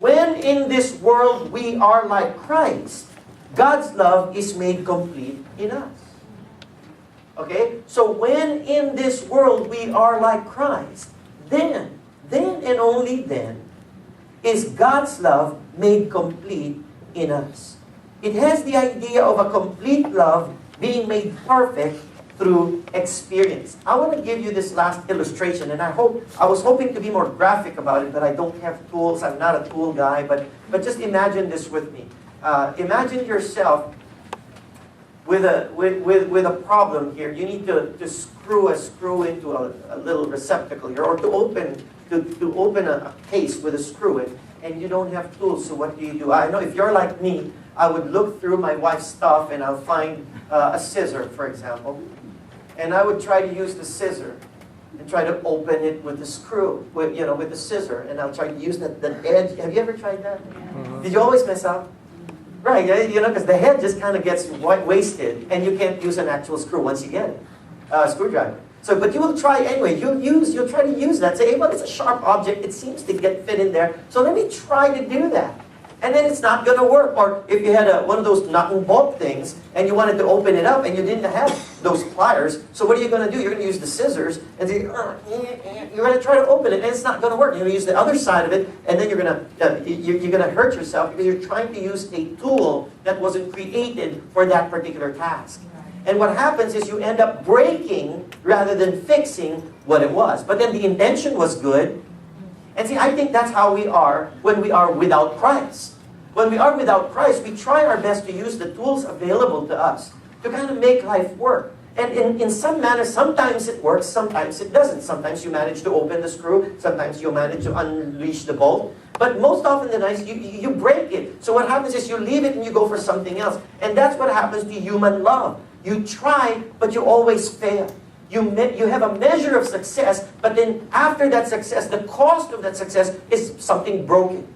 When in this world we are like Christ, God's love is made complete in us. Okay? So when in this world we are like Christ, then and only then, is God's love made complete in us. It has the idea of a complete love being made perfect through experience. I want to give you this last illustration, and I was hoping to be more graphic about it, but I don't have tools. I'm not a tool guy, but just imagine this with me. Imagine yourself with a problem here. You need to screw a screw into a little receptacle here, or to open a case with a screw in, and you don't have tools. So what do? I know if you're like me, I would look through my wife's stuff and I'll find a scissor, for example, and I would try to use the scissor and try to open it with the screw, with the scissor, and I'll try to use the edge. Have you ever tried that? Mm-hmm. Did you always mess up? Right, because the head just kind of gets wasted, and you can't use an actual screw once you get it, screwdriver. So, but you will try anyway. You'll try to use that. Say, hey, well, it's a sharp object. It seems to fit in there. So let me try to do that. And then it's not going to work. Or if you had one of those nut and bolt things, and you wanted to open it up, and you didn't have those pliers, so what are you going to do? You're going to use the scissors, and you're going to try to open it, and it's not going to work. You're going to use the other side of it, and then you're going to hurt yourself because you're trying to use a tool that wasn't created for that particular task. And what happens is you end up breaking rather than fixing what it was. But then the intention was good. And see, I think that's how we are when we are without Christ. When we are without Christ, we try our best to use the tools available to us to kind of make life work. And in some manner, sometimes it works, sometimes it doesn't. Sometimes you manage to open the screw, sometimes you manage to unleash the bolt. But most often than not, you break it. So what happens is you leave it and you go for something else. And that's what happens to human love. You try, but you always fail. You have a measure of success, but then after that success, the cost of that success is something broken.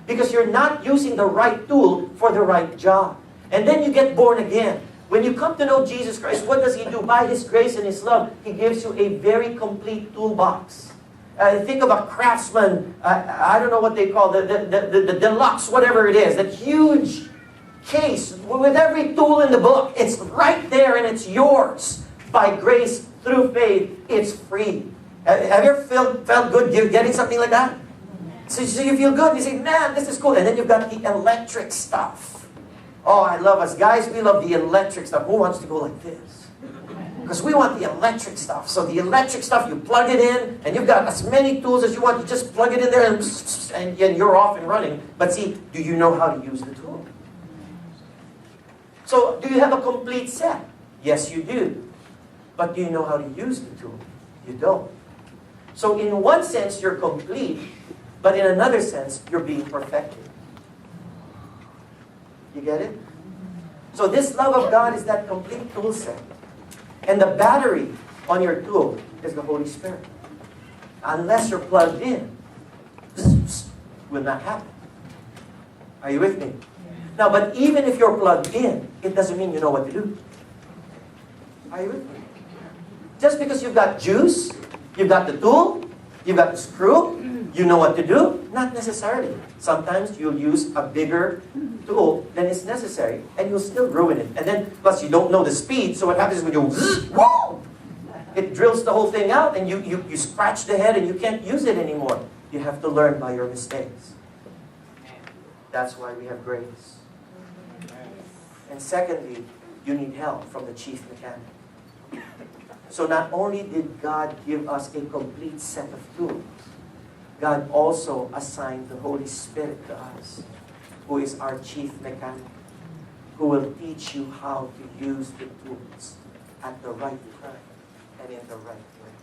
Because you're not using the right tool for the right job. And then you get born again. When you come to know Jesus Christ, what does He do? By His grace and His love, He gives you a very complete toolbox. Think of a craftsman, I don't know what they call the deluxe, whatever it is, that huge case with every tool in the book. It's right there and it's yours. By grace, through faith, it's free. Have you ever felt good getting something like that? So you feel good, you say, man, this is cool. And then you've got the electric stuff. Oh, I love us. Guys, we love the electric stuff. Who wants to go like this? Because we want the electric stuff. So the electric stuff, you plug it in, and you've got as many tools as you want. You just plug it in there, and you're off and running. But see, do you know how to use the tool? So, do you have a complete set? Yes, you do. But do you know how to use the tool? You don't. So, in one sense, you're complete, but in another sense, you're being perfected. You get it? So, this love of God is that complete tool set. And the battery on your tool is the Holy Spirit. Unless you're plugged in, this will not happen. Are you with me? Now, but even if you're plugged in, it doesn't mean you know what to do. Are you with me? Just because you've got juice, you've got the tool, you've got the screw, you know what to do? Not necessarily. Sometimes you'll use a bigger tool than is necessary, and you'll still ruin it. And then, plus you don't know the speed, so what happens is when you whoa, it drills the whole thing out, and you scratch the head, and you can't use it anymore. You have to learn by your mistakes. That's why we have grace. And secondly, you need help from the chief mechanic. So not only did God give us a complete set of tools, God also assigned the Holy Spirit to us, who is our chief mechanic, who will teach you how to use the tools at the right time and in the right way.